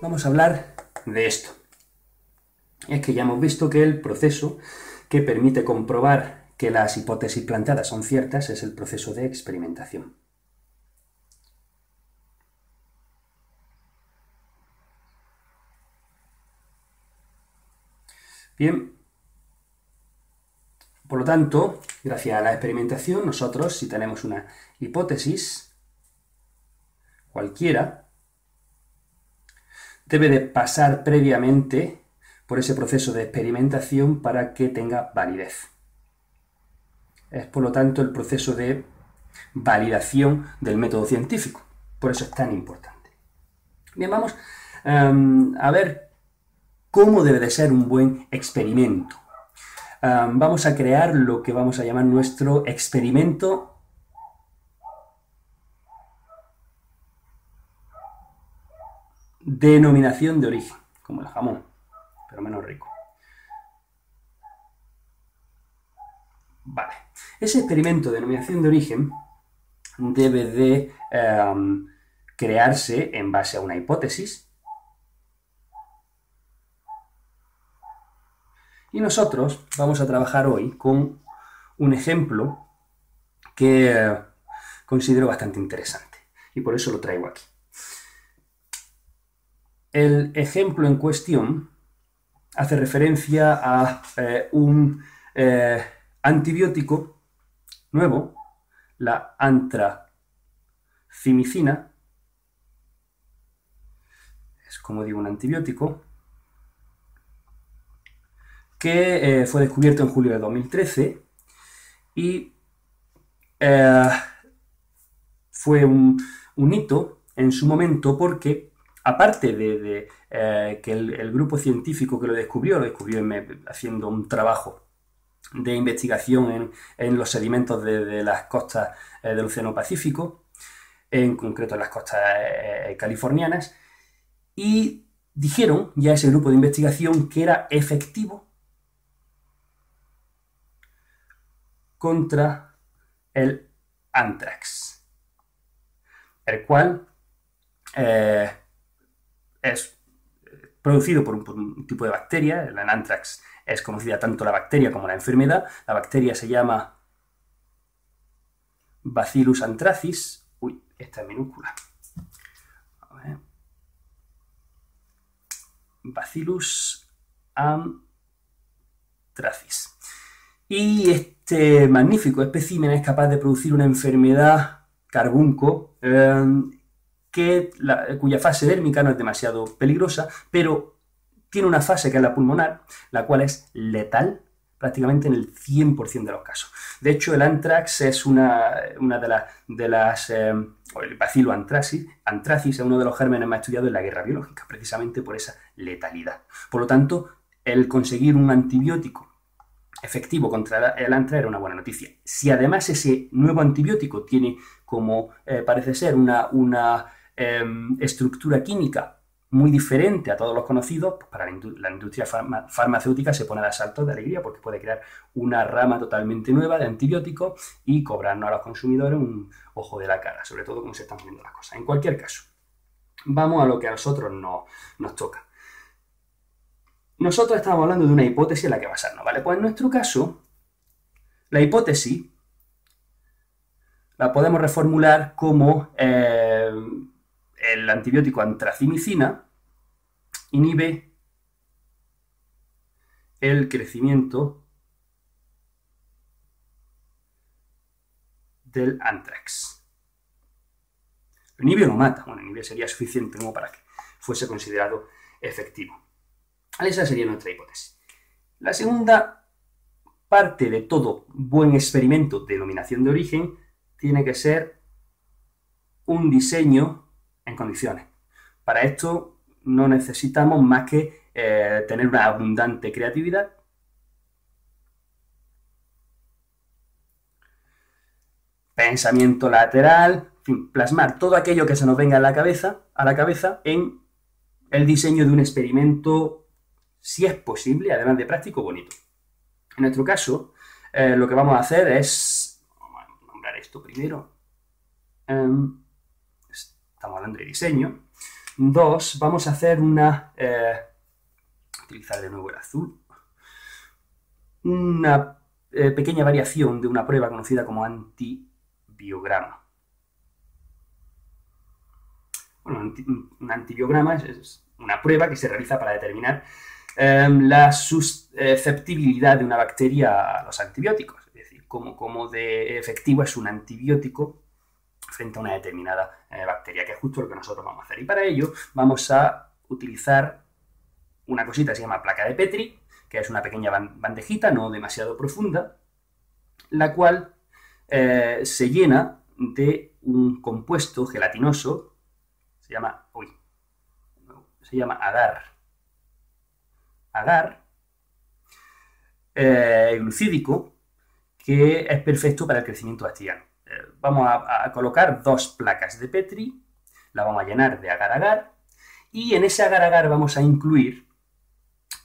vamos a hablar de esto. Es que ya hemos visto que el proceso que permite comprobar que las hipótesis planteadas son ciertas es el proceso de experimentación. Bien, por lo tanto, gracias a la experimentación, nosotros, si tenemos una hipótesis cualquiera, debe de pasar previamente por ese proceso de experimentación para que tenga validez. Es, por lo tanto, el proceso de validación del método científico. Por eso es tan importante. Bien, vamos a ver cómo debe de ser un buen experimento. Vamos a crear lo que vamos a llamar nuestro experimento denominación de origen, como el jamón, pero menos rico. Vale. Ese experimento de denominación de origen debe de crearse en base a una hipótesis. Y nosotros vamos a trabajar hoy con un ejemplo que considero bastante interesante y por eso lo traigo aquí. El ejemplo en cuestión hace referencia a un antibiótico nuevo, la antracimicina. Es, como digo, un antibiótico que fue descubierto en julio de 2013 y fue un hito en su momento porque, aparte de que el grupo científico que lo descubrió haciendo un trabajo de investigación en los sedimentos de las costas del Océano Pacífico, en concreto en las costas californianas, y dijeron ya ese grupo de investigación que era efectivo contra el anthrax, el cual es producido por un tipo de bacteria. El anthrax es conocida tanto la bacteria como la enfermedad. La bacteria se llama Bacillus anthracis. Uy, esta es minúscula. A ver. Bacillus anthracis. Y este magnífico espécimen es capaz de producir una enfermedad carbunco cuya fase dérmica no es demasiado peligrosa, pero tiene una fase que es la pulmonar, la cual es letal prácticamente en el 100% de los casos. De hecho, el anthrax es una de las el Bacillus anthracis es uno de los gérmenes más estudiados en la guerra biológica, precisamente por esa letalidad. Por lo tanto, el conseguir un antibiótico efectivo contra el anthrax era una buena noticia. Si además ese nuevo antibiótico tiene, como parece ser, una estructura química muy diferente a todos los conocidos, pues para la industria farmacéutica se pone a dar saltos de alegría porque puede crear una rama totalmente nueva de antibióticos y cobrarnos a los consumidores un ojo de la cara, sobre todo cómo se están viendo las cosas. En cualquier caso, vamos a lo que a nosotros nos toca. Nosotros estamos hablando de una hipótesis en la que basarnos, ¿vale? Pues en nuestro caso, la hipótesis la podemos reformular como el antibiótico antracimicina inhibe el crecimiento del anthrax. ¿Lo inhibe o no mata? Bueno, inhibe sería suficiente como para que fuese considerado efectivo. Esa sería nuestra hipótesis. La segunda parte de todo buen experimento de denominación de origen tiene que ser un diseño en condiciones. Para esto no necesitamos más que tener una abundante creatividad, pensamiento lateral, en fin, plasmar todo aquello que se nos venga a la cabeza en el diseño de un experimento, si es posible, además de práctico, bonito. En nuestro caso, lo que vamos a hacer es, vamos a nombrar esto primero, estamos hablando de diseño, 2, vamos a hacer una... utilizar de nuevo el azul. Una pequeña variación de una prueba conocida como antibiograma. Bueno, un antibiograma es una prueba que se realiza para determinar la susceptibilidad de una bacteria a los antibióticos, es decir, cómo de efectivo es un antibiótico frente a una determinada bacteria, que es justo lo que nosotros vamos a hacer. Y para ello vamos a utilizar una cosita que se llama placa de Petri, que es una pequeña bandejita, no demasiado profunda, la cual se llena de un compuesto gelatinoso, se llama agar glucídico, que es perfecto para el crecimiento bacteriano. Vamos a colocar 2 placas de Petri, la vamos a llenar de agar-agar, y en ese agar-agar vamos a incluir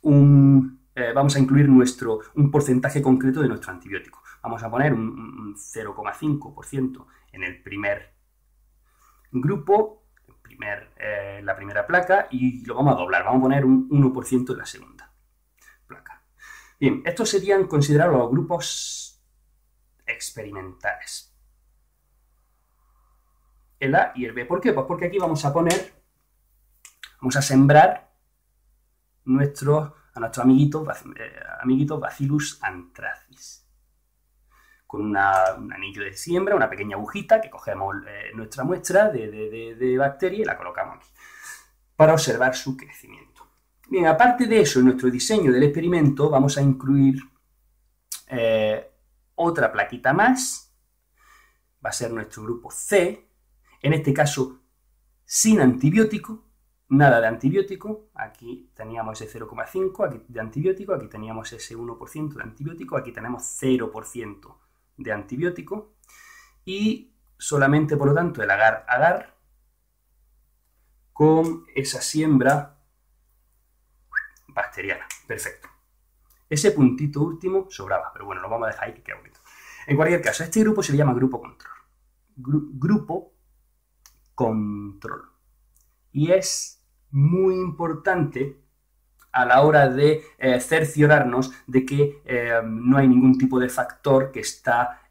un porcentaje concreto de nuestro antibiótico. Vamos a poner un 0,5% en el primer grupo, la primera placa, y lo vamos a doblar. Vamos a poner un 1% en la segunda placa. Bien, estos serían considerados los grupos experimentales. El A y el B. ¿Por qué? Pues porque aquí vamos a sembrar a nuestros amiguitos Bacillus anthracis. Con un anillo de siembra, una pequeña agujita que cogemos nuestra muestra de bacteria y la colocamos aquí para observar su crecimiento. Bien, aparte de eso, en nuestro diseño del experimento vamos a incluir otra plaquita más. Va a ser nuestro grupo C, en este caso sin antibiótico, nada de antibiótico. Aquí teníamos ese 0,5 de antibiótico, aquí teníamos ese 1% de antibiótico, aquí tenemos 0% de antibiótico y solamente, por lo tanto, el agar-agar con esa siembra bacteriana. Perfecto. Ese puntito último sobraba, pero bueno, lo vamos a dejar ahí que queda bonito. En cualquier caso, este grupo se le llama grupo control. Grupo control. Y es muy importante a la hora de cerciorarnos de que no hay ningún tipo de factor que está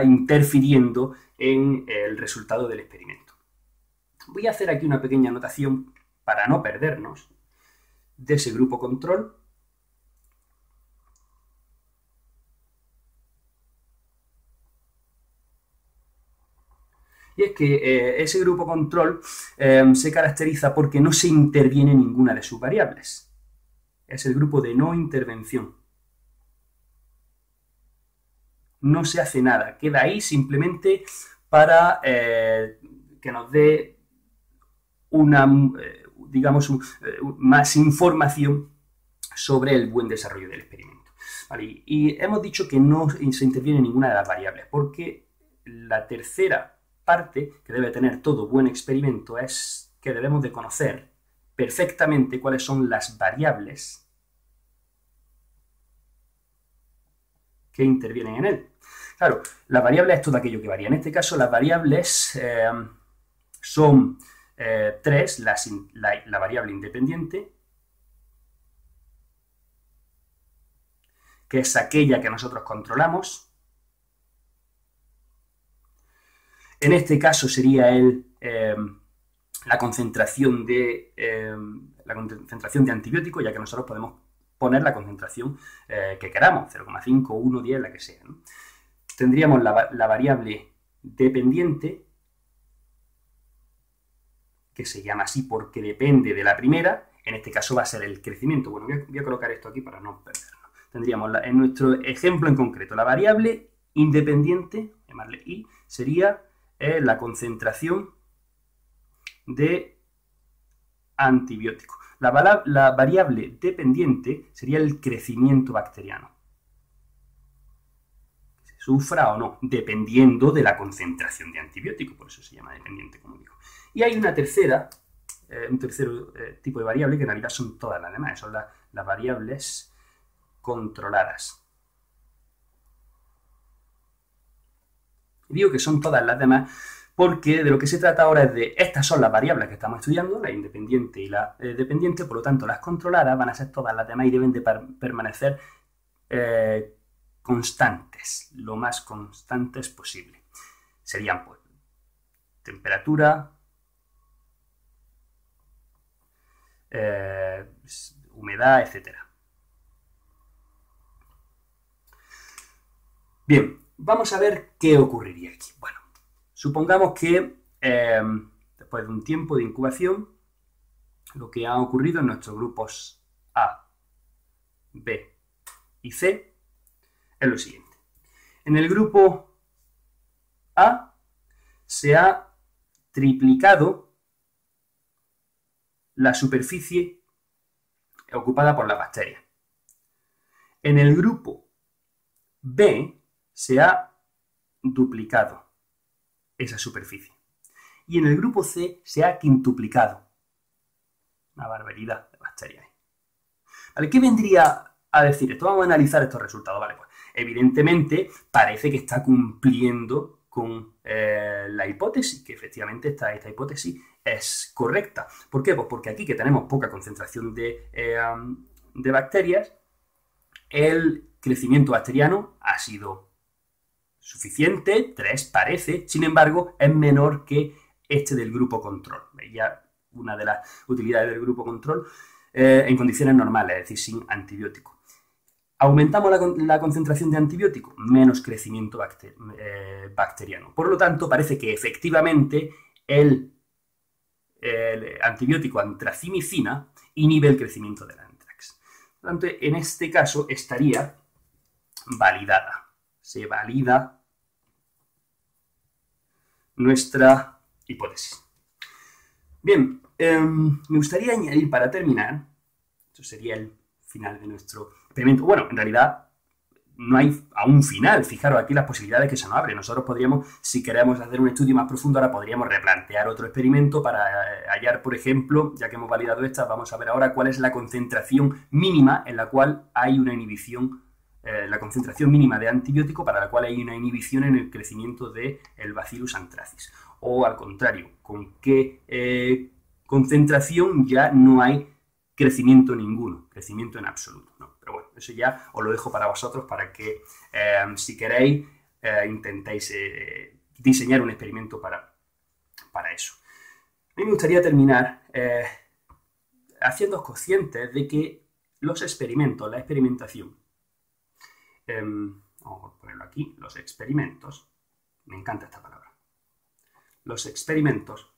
interfiriendo en el resultado del experimento. Voy a hacer aquí una pequeña anotación para no perdernos de ese grupo control. Y es que ese grupo control se caracteriza porque no se interviene en ninguna de sus variables. Es el grupo de no intervención. No se hace nada, queda ahí simplemente para que nos dé más información sobre el buen desarrollo del experimento. ¿Vale? Y hemos dicho que no se interviene en ninguna de las variables, porque la tercera parte que debe tener todo buen experimento es que debemos de conocer perfectamente cuáles son las variables que intervienen en él. Claro, la variable es todo aquello que varía. En este caso, las variables son 3, la variable independiente, que es aquella que nosotros controlamos. En este caso sería la concentración de antibiótico, ya que nosotros podemos poner la concentración que queramos, 0,5, 1, 10, la que sea, ¿no? Tendríamos la variable dependiente, que se llama así porque depende de la primera. En este caso va a ser el crecimiento. Bueno, voy a colocar esto aquí para no perderlo. Tendríamos en nuestro ejemplo en concreto, la variable independiente, llamarle I, sería la concentración de antibiótico. La variable dependiente sería el crecimiento bacteriano. Se sufra o no, dependiendo de la concentración de antibiótico, por eso se llama dependiente, como digo. Y hay un tercer tipo de variable que en realidad son todas las demás, son las variables controladas. Digo que son todas las demás porque de lo que se trata ahora es de, estas son las variables que estamos estudiando, la independiente y la dependiente, por lo tanto las controladas van a ser todas las demás y deben de permanecer constantes, lo más constantes posible. Serían pues temperatura, humedad, etc. Bien, vamos a ver qué ocurriría aquí. Bueno, supongamos que después de un tiempo de incubación, lo que ha ocurrido en nuestros grupos A, B y C es lo siguiente. En el grupo A se ha triplicado la superficie ocupada por las bacterias. En el grupo B se ha duplicado esa superficie. Y en el grupo C se ha quintuplicado. Una barbaridad de bacterias. ¿Vale? ¿Qué vendría a decir esto? Vamos a analizar estos resultados. Vale, pues, evidentemente parece que está cumpliendo con la hipótesis, que efectivamente esta hipótesis es correcta. ¿Por qué? Pues porque aquí que tenemos poca concentración de bacterias, el crecimiento bacteriano ha sido suficiente, 3 parece, sin embargo, es menor que este del grupo control. Ya una de las utilidades del grupo control en condiciones normales, es decir, sin antibiótico. Aumentamos la concentración de antibiótico, menos crecimiento bacteriano. Por lo tanto, parece que efectivamente el antibiótico antracimicina inhibe el crecimiento del anthrax. Por lo tanto, en este caso estaría validada. Se valida nuestra hipótesis. Bien, me gustaría añadir para terminar, esto sería el final de nuestro experimento. Bueno, en realidad no hay aún final. Fijaros aquí las posibilidades que se nos abren. Nosotros podríamos, si queremos hacer un estudio más profundo, ahora podríamos replantear otro experimento para hallar, por ejemplo, ya que hemos validado esta, vamos a ver ahora cuál es la concentración mínima en la cual hay una inhibición, la concentración mínima de antibiótico para la cual hay una inhibición en el crecimiento del Bacillus anthracis. O al contrario, con qué concentración ya no hay crecimiento ninguno, crecimiento en absoluto, ¿no? Pero bueno, eso ya os lo dejo para vosotros para que, si queréis, intentéis diseñar un experimento para eso. A mí me gustaría terminar haciéndoos conscientes de que los experimentos, la experimentación, vamos a ponerlo aquí, los experimentos, me encanta esta palabra, los experimentos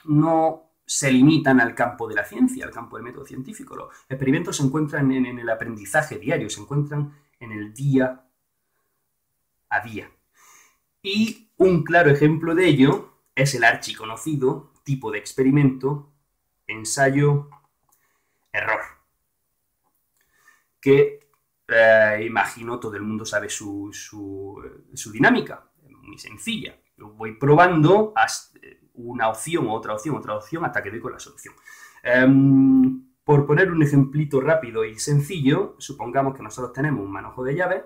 no se limitan al campo de la ciencia, al campo del método científico. Los experimentos se encuentran en el aprendizaje diario, se encuentran en el día a día. Y un claro ejemplo de ello es el archiconocido tipo de experimento ensayo-error, que imagino todo el mundo sabe su dinámica, muy sencilla. Yo voy probando una opción, otra opción, hasta que doy con la solución. Por poner un ejemplito rápido y sencillo, supongamos que nosotros tenemos un manojo de llaves.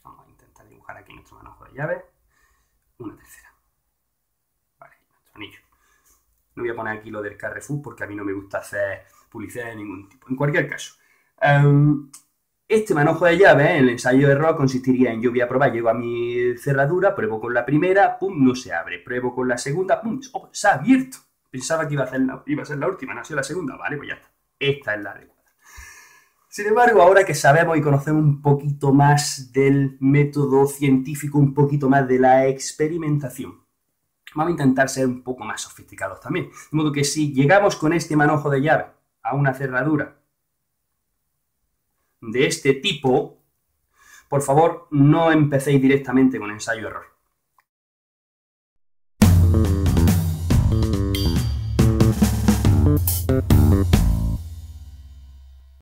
Vamos a intentar dibujar aquí nuestro manojo de llaves. Una tercera. Vale, nuestro anillo. No voy a poner aquí lo del Carrefour porque a mí no me gusta hacer publicidad de ningún tipo. En cualquier caso, este manojo de llaves, el ensayo-error, consistiría en yo voy a probar, llego a mi cerradura, pruebo con la primera, pum, no se abre. Pruebo con la segunda, pum, oh, se ha abierto. Pensaba que iba a ser la última, no ha sido la segunda. Vale, pues ya está. Esta es la adecuada. Sin embargo, ahora que sabemos y conocemos un poquito más del método científico, un poquito más de la experimentación, vamos a intentar ser un poco más sofisticados también. De modo que si llegamos con este manojo de llave a una cerradura de este tipo, por favor, no empecéis directamente con ensayo-error.